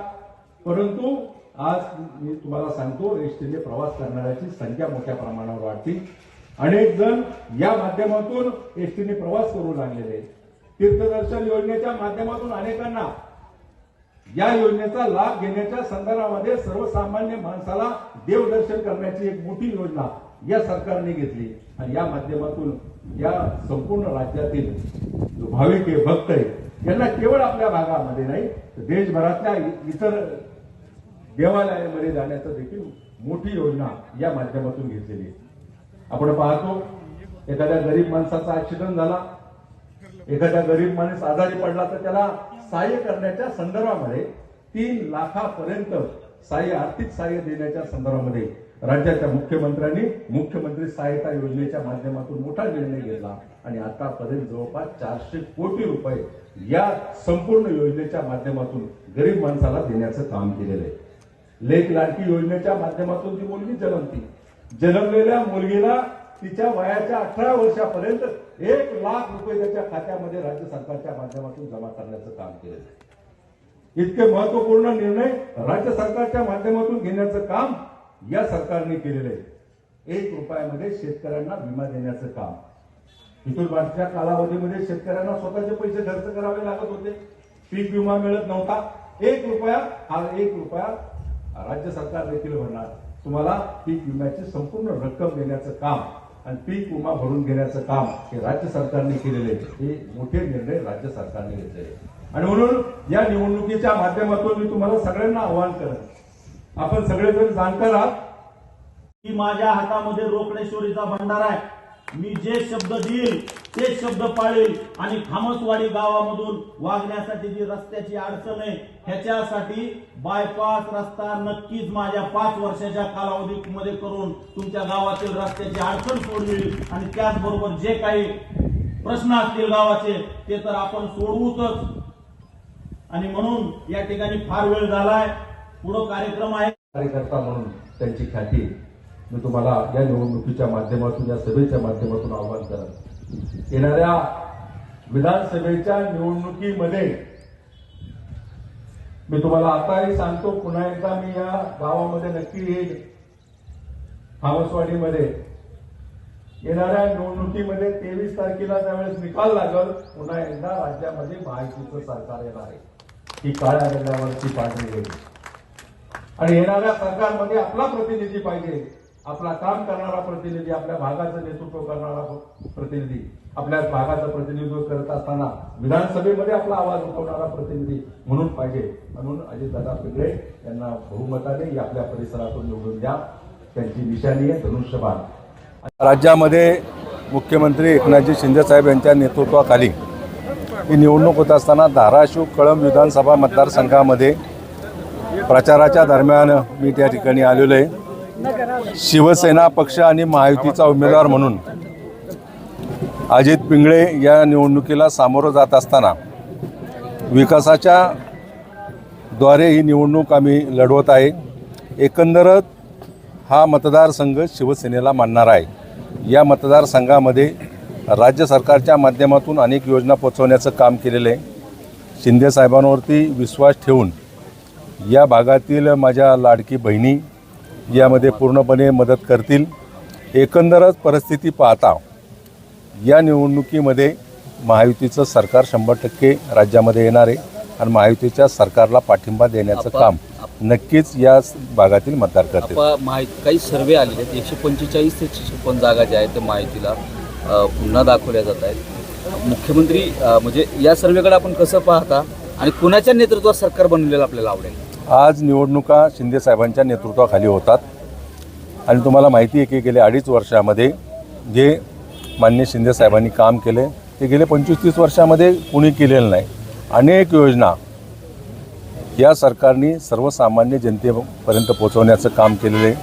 परंतु आज मी तुम्हाला सांगतो, एसटीने प्रवास करणाऱ्याची संख्या मोठ्या प्रमाणावर वाढती. अनेक जण या माध्यमातून एसटीने प्रवास करू लागलेले. तीर्थदर्शन योजनेच्या माध्यमातून अनेकांना या योजनेचा लाभ घेण्याच्या संदर्भामध्ये सर्वसामान्य माणसाला देवदर्शन करण्याची एक मोठी योजना या सरकारने घेतली आणि या माध्यमातून या संपूर्ण राज्यातील जो भाविक आहे, भक्त आहे, यांना केवळ आपल्या भागामध्ये नाही तर देशभरातल्या इतर देवालयांमध्ये जाण्याचं देखील मोठी योजना या माध्यमातून घेतलेली आहे. आपण पाहतो, एखाद्या गरीब माणसाचा ऍक्सिडेंट झाला, एखाद्या गरीब माणूस आजारी पडला तर त्याला सहाय्य करण्याच्या संदर्भामध्ये 3 लाखापर्यंत आर्थिक सहाय्य देण्याच्या संदर्भामध्ये राज्याच्या मुख्यमंत्र्यांनी मुख्यमंत्री सहायता योजनेच्या माध्यमातून मोठा निर्णय घेतला आणि आतापर्यंत जवळपास 400 कोटी रुपये या संपूर्ण योजनेच्या माध्यमातून गरीब माणसाला देण्याचं काम केलेलं आहे. लेक लाडकी योजनेच्या माध्यमातून जी मुलगी जन्मती, जन्मलेल्या मुलगीला तिच्या वयाच्या 18 वर्षापर्यंत 1 लाख रुपये त्याच्या खात्यामध्ये राज्य सरकारच्या माध्यमातून जमा करण्याचं काम केलेलं आहे. इतके महत्वपूर्ण निर्णय राज्य सरकारच्या माध्यमातून घेण्याचं काम या सरकारने केलेलं आहे. 1 रुपयामध्ये शेतकऱ्यांना विमा देण्याचं काम. इथून मागच्या कालावधीमध्ये शेतकऱ्यांना स्वतःचे पैसे खर्च करावे लागत होते, पीक विमा मिळत नव्हता. 1 रुपया, हा 1 रुपया राज्य सरकार देखील भरणार. तुम्हाला पीक विम्याची संपूर्ण रक्कम देण्याचं काम आणि पीक विमा भरून घेण्याचं काम हे राज्य सरकारने केलेले. हे मोठे निर्णय राज्य सरकारने घेतलेले. आणि म्हणून या निवडणुकीच्या माध्यमातून मी तुम्हाला सगळ्यांना आवाहन करत, आपण सगळेजण जाणकार आहात की माझ्या हातामध्ये रोकडेश्वरीचा भंडारा आहे. मी जे शब्द देईल ते शब्द पाळेल आणि खामसवाडी गावामधून वागण्यासाठी जी रस्त्याची अडचण आहे ह्याच्यासाठी बायपास रस्ता नक्कीच माझ्या 5 वर्षाच्या कालावधीमध्ये करून तुमच्या गावातील रस्त्याची अडचण सोडवेल आणि त्याचबरोबर जे काही प्रश्न असतील गावाचे ते तर आपण सोडवूच. आणि म्हणून या ठिकाणी फार वेळ झालाय, पुढे कार्यक्रम आहे. कार्यकर्ता म्हणून त्यांची ख्याती मी तुम्हाला या निवडणुकीच्या माध्यमातून, या सभेच्या माध्यमातून आवाहन करत, येणाऱ्या विधानसभेच्या निवडणुकीमध्ये मी तुम्हाला आताही सांगतो, पुन्हा एकदा मी या गावामध्ये नक्की येईल. खामसवाडीमध्ये येणाऱ्या निवडणुकीमध्ये 23 तारखेला ज्यावेळेस निकाल लागल, पुन्हा एकदा राज्यामध्ये महायुतीचं सरकार येणार आहे. ही काळ्या दगडावरची पांढरी रेघ आणि येणाऱ्या सरकारमध्ये आपला प्रतिनिधी पाहिजे, आपला काम करणारा प्रतिनिधी, आपल्या भागाचं नेतृत्व करणारा प्रतिनिधी, आपल्या भागाचं प्रतिनिधित्व करत असताना विधानसभेमध्ये आपला आवाज उठवणारा प्रतिनिधी म्हणून पाहिजे. म्हणून अजितदादा पिंगळे यांना बहुमताने आपल्या परिसरातून निवडून द्या. त्यांची निशाणी आहे धनुष्यबाण. राज्यामध्ये मुख्यमंत्री एकनाथजी शिंदे साहेब यांच्या नेतृत्वाखाली ही निवडणूक होत असताना धाराशिव कळंब विधानसभा मतदारसंघामध्ये प्रचाराच्या दरम्यान मी त्या ठिकाणी आलेलो आहे. शिवसेना पक्ष आणि महायुतीचा उमेदवार म्हणून अजित पिंगळे या निवडणुकीला सामोरं जात असताना विकासाच्या द्वारे ही निवडणूक आम्ही लढवत आहे. एकंदरच हा मतदारसंघ शिवसेनेला मानणारा आहे. या मतदारसंघामध्ये राज्य सरकारच्या माध्यमातून अनेक योजना पोचवण्याचं काम केलेलं आहे. शिंदे साहेबांवरती विश्वास ठेवून या भागातील माझ्या लाडकी बहिणी यामध्ये पूर्णपणे मदत करतील. एकंदरच परिस्थिती पाहता या निवडणुकीमध्ये महायुतीचं सरकार 100% राज्यामध्ये येणार आहे आणि महायुतीच्या सरकारला पाठिंबा देण्याचं काम नक्कीच या भागातील मतदार करतील. काही सर्वे आलेले आहेत, 145 ते 156 जागा ज्या आहेत त्या माहितीला पुन्हा दाखवल्या जात आहेत. मुख्यमंत्री म्हणजे या सर्वेकडे आपण कसं पाहता आणि कुणाच्या नेतृत्वात सरकार बनलेलं आपल्याला आवडेल? आज निवडणुका शिंदे साहेबांच्या नेतृत्वाखाली होतात आणि तुम्हाला माहिती आहे की गेल्या 2.5 वर्षामध्ये जे माननीय शिंदे साहेबांनी काम केले ते गेले 25-30 वर्षामध्ये कुणी केलेलं नाही. अनेक योजना या सरकारने सर्वसामान्य जनतेपर्यंत पोहोचवण्याचं काम केलेलं आहे.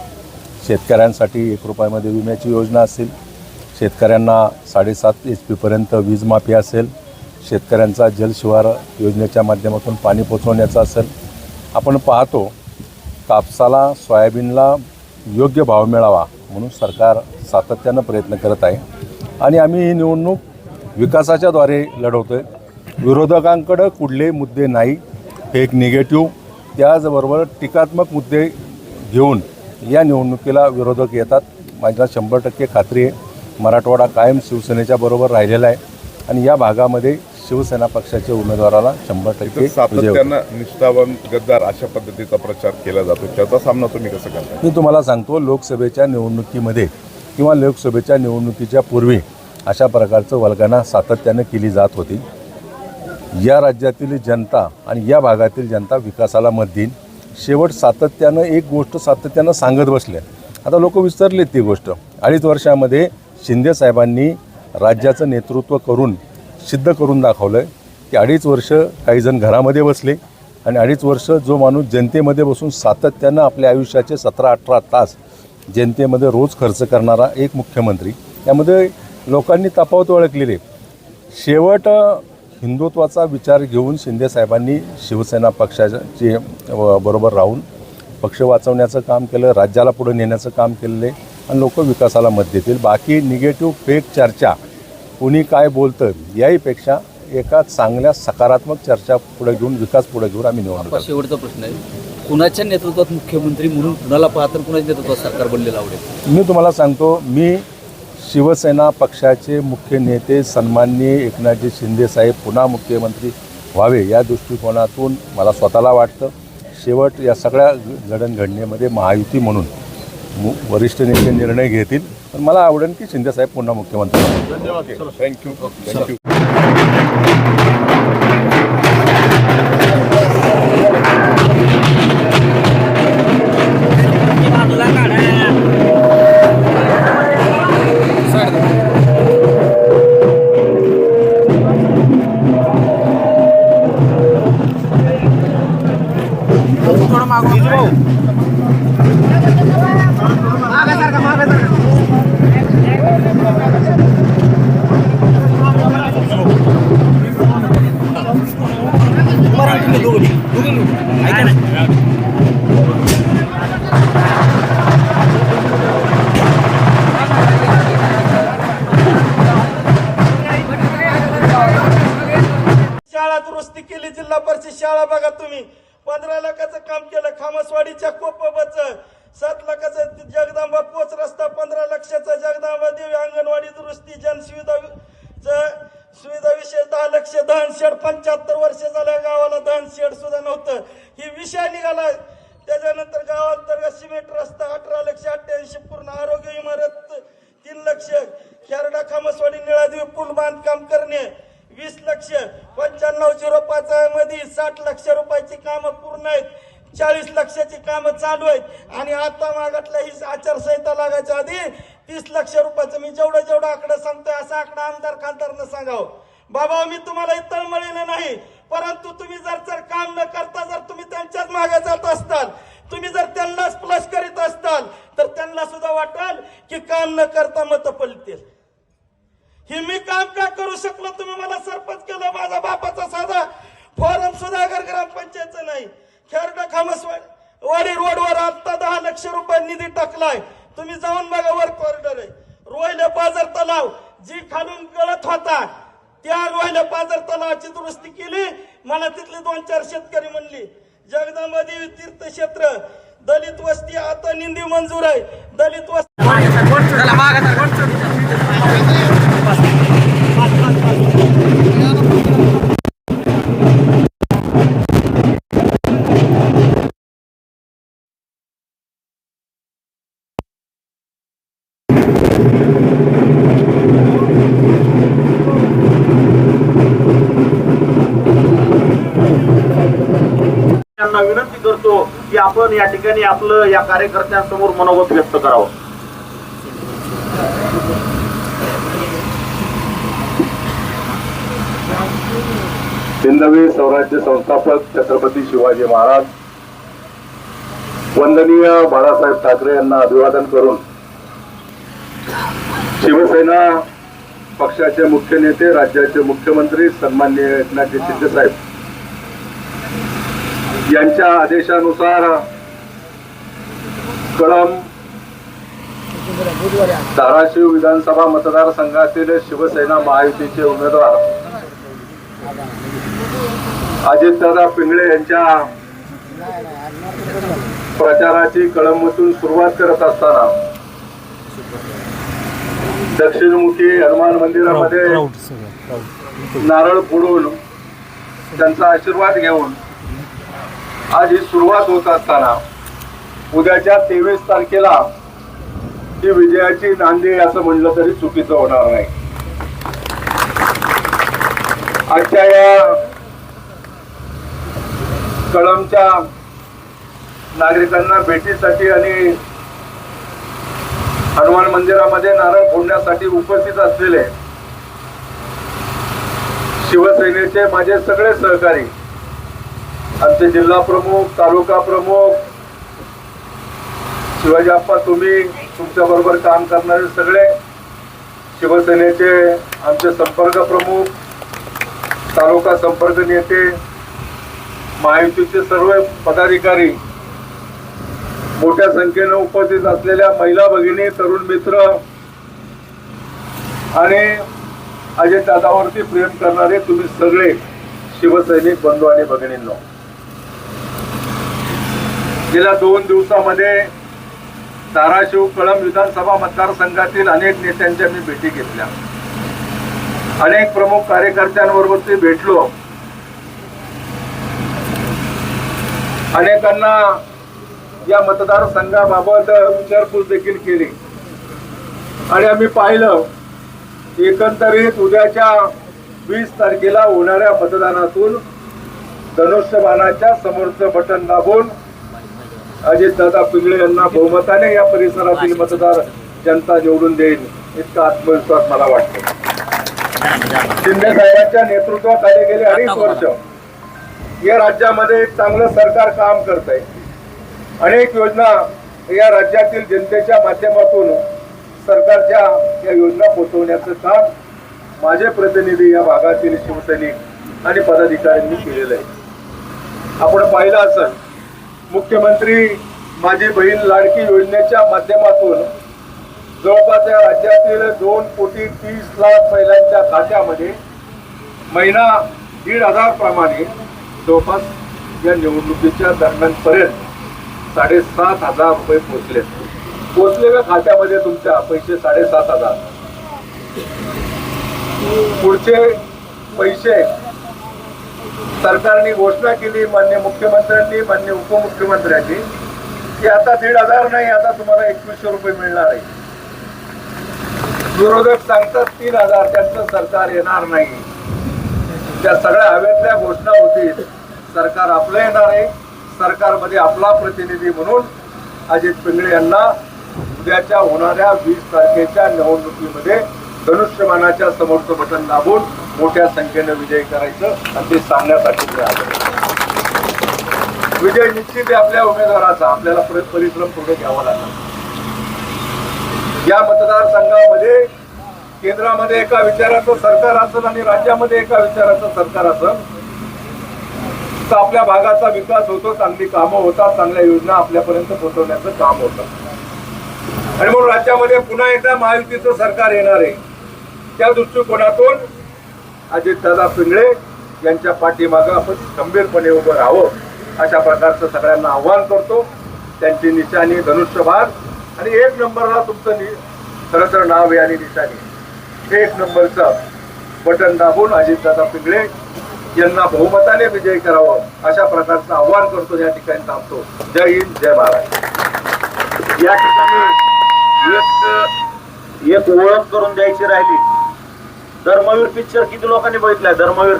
शेतकऱ्यांसाठी 1 रुपयामध्ये विम्याची योजना असेल, शेतकऱ्यांना 7.5 HP पर्यंत वीज माफी असेल, शेतकऱ्यांचा जलशिवार योजनेच्या माध्यमातून पाणी पोचवण्याचं असेल. आपण पाहतो कापसाला, सोयाबीनला योग्य भाव मिळावा म्हणून सरकार सातत्यानं प्रयत्न करत आहे आणि आम्ही ही निवडणूक विकासाच्याद्वारे लढवतो आहे. विरोधकांकडं कुठले मुद्दे नाही, फेक निगेटिव्ह, त्याचबरोबर टीकात्मक मुद्दे घेऊन या निवडणुकीला विरोधक येतात. माझ्या 100% खात्री आहे मराठवाडा कायम शिवसेनेच्या बरोबर राहिलेला आहे आणि या भागामध्ये शिवसेना पक्षाच्या उमेदवाराला 100% सातत्यानं निष्ठावान गद्दार अशा पद्धतीचा प्रचार केला जातो, त्याचा सामना तुम्ही कसं करता? मी तुम्हाला सांगतो, लोकसभेच्या निवडणुकीमध्ये किंवा लोकसभेच्या निवडणुकीच्या पूर्वी अशा प्रकारचं वल्गना सातत्यानं केली जात होती. या राज्यातील जनता आणि या भागातील जनता विकासाला मत देईल. शेवट सातत्यानं एक गोष्ट सातत्यानं सांगत बसले, आता लोक विसरलेत ती गोष्ट. 2.5 वर्षामध्ये शिंदे साहेबांनी राज्याचं नेतृत्व करून सिद्ध करून दाखवलं की 2.5 वर्ष काही जण घरामध्ये बसले आणि 2.5 वर्ष जो माणूस जनतेमध्ये बसून सातत्यानं आपल्या आयुष्याचे 17-18 तास जनतेमध्ये रोज खर्च करणारा एक मुख्यमंत्री, यामध्ये लोकांनी तफावत ओळखलेली. शेवट हिंदुत्वाचा विचार घेऊन शिंदे साहेबांनी शिवसेना पक्षाचे बरोबर राहून पक्ष वाचवण्याचं काम केलं, राज्याला पुढे नेण्याचं काम केलेलं आहे आणि लोक विकासाला मत देतील. बाकी निगेटिव्ह फेक चर्चा कोणी काय बोलतं याहीपेक्षा एका चांगल्या सकारात्मक चर्चा पुढे घेऊन, विकास पुढे घेऊन आम्ही निवडणूक. शेवटचा प्रश्न आहे, कुणाच्या नेतृत्वात मुख्यमंत्री म्हणून कुणाला पाहता कुणाच्या नेतृत्वात सरकार बनलेलं आवडेल? मी तुम्हाला सांगतो, मी शिवसेना पक्षाचे मुख्य नेते सन्माननीय एकनाथजी शिंदे साहेब पुन्हा मुख्यमंत्री व्हावे या दृष्टिकोनातून मला स्वतःला वाटतं. शेवट या सगळ्या जडणघडणीमध्ये महायुती म्हणून वरिष्ठ नेते निर्णय घेतील, पण मला आवडेल की शिंदे साहेब पुन्हा मुख्यमंत्री. धन्यवाद. थँक्यू. तुम्ही 15 लाखाचं काम केलं खामसवाडीच्या कोपबाचं, 7 लाखाचं जगदंबा पोच रस्ता, 15 लाखाचं जगदंबा देवी अंगणवाडी दुरुस्ती, सुविधा विषय 10 लाख दहन शेड, 75 वर्ष झाल्या गावाला दहन शेड सुद्धा नव्हतं, ही विषय निघाला. त्याच्यानंतर गावांतर्गत सिमेंट रस्ता 18,88,000 पूर्ण आरोग्य इमारत 3 लाख, खेरडा खामसवाडी निळादेवी पूल बांधकाम करणे 20 लाख, 9505 मध्ये 60 लाख रुपयाची कामं पूर्ण आहेत, 40 लाखाची कामं चालू आहेत आणि आता मागातल्या ही आचारसंहिता लागायच्या आधी 30 लाख रुपयाचं. मी जेवढं आकडा सांगतोय असा आकडा आमदार खासदारनं सांगावं. बाबा मी तुम्हाला तळमळीनं नाही, परंतु तुम्ही जर काम न करता जर तुम्ही त्यांच्याच मागे जात असताल, तुम्ही जर त्यांनाच प्लस करीत असताल तर त्यांना सुद्धा वाटेल की काम न करता मतं पलतील. हे मी काम का करू शकलो? तुम्ही मला सरपंच केलं, माझा बापाचा साधा फॉर्म सुधागर ग्रामपंचायतचं नाही. खेरडा खामसवाडी रोडवर आता 10 लाख रुपये निधी टाकलाय, तुम्ही जाऊन बघा, वर कॉरिडॉर आहे. रोहिले बाजार तलाव जी खालून गळत होता त्या रोहिले बाजार तलावाची दुरुस्ती केली. मला तिथले 2-4 शेतकरी म्हणली जगदंबा देवी तीर्थक्षेत्र दलित वस्ती आता निंदी मंजूर आहे. दलित वस्ती त्यांना विनंती करतो की आपण या ठिकाणी आपलं या कार्यकर्त्यांसमोर मनोगत व्यक्त करावं. हिंदवी स्वराज्य संस्थापक छत्रपती शिवाजी महाराज वंदनीय बाळासाहेब ठाकरे यांना अभिवादन करून शिवसेना पक्षाचे मुख्य नेते, राज्याचे मुख्यमंत्री सन्माननीय एकनाथ शिंदे साहेब यांच्या आदेशानुसार कळंब धाराशिव विधानसभा मतदारसंघातील शिवसेना महायुतीचे उमेदवार अजितदादा पिंगळे यांच्या प्रचाराची कळंबमधून सुरुवात करत असताना दक्षिणमुखी हनुमान मंदिरामध्ये नारळ फोडून त्यांचा आशीर्वाद घेऊन आज ही सुरुवात होत असताना उद्याच्या 23 तारखेला ही विजयाची नांदी असं म्हणलं तरी चुकीचं होणार नाही. आजच्या या कळंबच्या नागरिकांना भेटीसाठी आणि हनुमान मंदिरामध्ये नारळ फोडण्यासाठी उपस्थित असलेले शिवसेनेचे माझे सगळे सहकारी, आमचे जिल्हा प्रमुख, तालुका प्रमुख, शिवाजी आप्पा, तुम्ही तुमच्या बरोबर काम करणारे सगळे शिवसेनेचे आमचे संपर्क प्रमुख, तालुका संपर्क नेते, महायुतीचे सर्व पदाधिकारी, मोठ्या संख्येने उपस्थित असलेल्या महिला भगिनी, तरुण मित्र आणि अजय दादावरती प्रेम करणारे तुम्ही सगळे शिवसैनिक बंधू आणि भगिनींनो, गेल्या 2 दिवसामध्ये धाराशिव कळंब विधानसभा मतदारसंघातील अनेक नेत्यांच्या मी भेटी घेतल्या, अनेक प्रमुख कार्यकर्त्यांबरोबर भेटलो, अनेकांना या मतदारसंघाबाबत विचारपूस देखील केली आणि आम्ही पाहिलं एकंदरीत उद्याच्या 20 तारखेला होणाऱ्या मतदानातून धनुष्यबाणाच्या समोरचं बटन दाबून अजितदादा पिंगळे यांना बहुमताने या परिसरातील मतदार जनता निवडून देईल इतका आत्मविश्वास मला वाटतो. शिंदे साहेबांच्या नेतृत्वाखाली गेले 2.5 वर्ष या राज्यामध्ये एक चांगलं सरकार काम करत आहे. अनेक योजना या राज्यातील जनतेच्या माध्यमातून सरकारच्या या योजना पोहोचवण्याचं काम माझे प्रतिनिधी या भागातील शिवसैनिक आणि पदाधिकाऱ्यांनी केलेलं आहे. आपण पाहिलं असेल, मुख्यमंत्री माझी बहीण लाडकी योजनेच्या माध्यमातून जवळपास या राज्यातील 2,30,00,000 महिलांच्या खात्यामध्ये महिना 1,500 प्रमाणे जवळपास या निवडणुकीच्या दरम्यानपर्यंत 7,500 रुपये पोचले का खात्यामध्ये तुमच्या पैसे? 7,500. पुढचे पैसे सरकारने घोषणा केली, माननीय मुख्यमंत्र्यांनी, माननीय उपमुख्यमंत्र्यांनी, की आता 1,500 नाही, आता तुम्हाला 2,100 रुपये मिळणार आहे. विरोधक सांगतात 3,000, त्यांचं सरकार येणार नाही. त्या सगळ्या हवेतल्या घोषणा होतील. सरकार आपलं येणार आहे. सरकारमध्ये आपला प्रतिनिधी म्हणून अजित पिंगळे यांना उद्याच्या होणाऱ्या 20 तारखेच्या निवडणुकीमध्ये धनुष्यबाणाच्या समोरचं बटन दाबून मोठ्या संख्येनं विजय करायचं आणि ते सांगण्यासाठी ते आले. विजय निश्चित आहे आपल्या उमेदवाराचा. आपल्याला परिश्रम पुढे घ्यावा लागला. या मतदारसंघामध्ये केंद्रामध्ये एका विचाराचं सरकार असेल आणि राज्यामध्ये एका विचाराचं सरकार असेल तर आपल्या भागाचा विकास होतो, चांगली कामं होतात, चांगल्या योजना आपल्यापर्यंत पोहोचवण्याचं काम होतं. आणि म्हणून राज्यामध्ये पुन्हा एकदा महायुतीचं सरकार येणार आहे. त्या दृष्टिकोनातून अजितदादा पिंगळे यांच्या पाठीमागं आपण खंबीरपणे उभं राहावं अशा प्रकारचं सगळ्यांना आव्हान करतो. त्यांची निशाणी धनुष्यबाण आणि 1 नंबरला तुमचं खरं तर नाव आहे आणि निशाणी 1 नंबरचं बटन दाबून अजितदादा पिंगळे यांना बहुमताने विजयी करावं अशा प्रकारचं आव्हान करतो. या ठिकाणी थांबतो. जय हिंद, जय महाराष्ट्र. या ठिकाणी एक ओळख करून द्यायची राहिली. धर्मवीर पिक्चर किती लोकांनी बघितलाय? धर्मवीर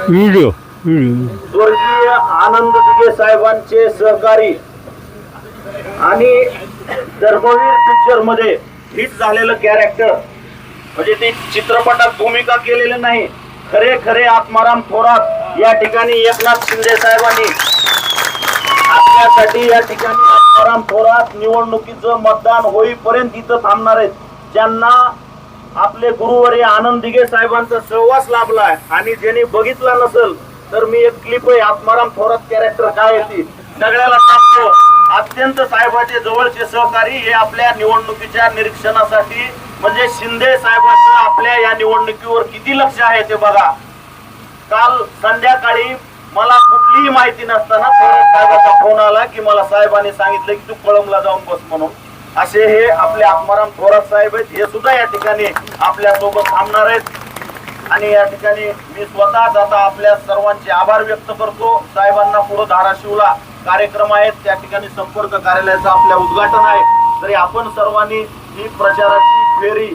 व्हिडिओ स्वर्गीय आनंद दिघे साहेबांचे सहकारी आणि धर्मवीर पिक्चर मध्ये हिट झालेलं कॅरेक्टर म्हणजे ते चित्रपटात भूमिका केलेलं नाही. खरे खरे आत्माराम थोरात या ठिकाणी एकनाथ शिंदे साहेबांनी आपल्यासाठी या ठिकाणी आत्माराम थोरात निवडणुकीचं मतदान होईपर्यंत इथं थांबणार आहेत. ज्यांना आपले गुरुवर्य आनंद दिघे साहेबांचा सहवास लाभलाय आणि ज्यांनी बघितला नसेल तर मी एक क्लिप आहे, आत्माराम थोरात कॅरेक्टर काय आहे ती सगळ्याला टाकतो. अत्यंत साहेबांचे जवळचे सहकारी हे आपल्या निवडणुकीच्या निरीक्षणासाठी म्हणजे शिंदे साहेबांचं आपल्या या निवडणुकीवर किती लक्ष आहे ते बघा. काल संध्याकाळी मला कुठलीही माहिती नसताना थोरात साहेबांचा फोन आला की मला साहेबांनी सांगितलं की तू कळंबला जाऊन बस म्हणून. असे हे आपले आत्माराम थोरात साहेब आहेत. हे सुद्धा या ठिकाणी आपल्या सोबत थांबणार आहेत. आणि या ठिकाणी मी स्वतः आता आपल्या सर्वांचे आभार व्यक्त करतो. साहेबांना पुढे धाराशिवला कार्यक्रम आहेत, त्या ठिकाणी संपर्क कार्यालयाचं आपल्या उद्घाटन आहे. तरी आपण सर्वांनी ही प्रचाराची फेरी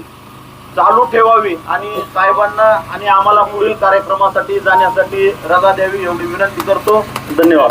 चालू ठेवावी आणि साहेबांना आणि आम्हाला पुढील कार्यक्रमासाठी जाण्यासाठी रजा द्यावी एवढी विनंती करतो. धन्यवाद.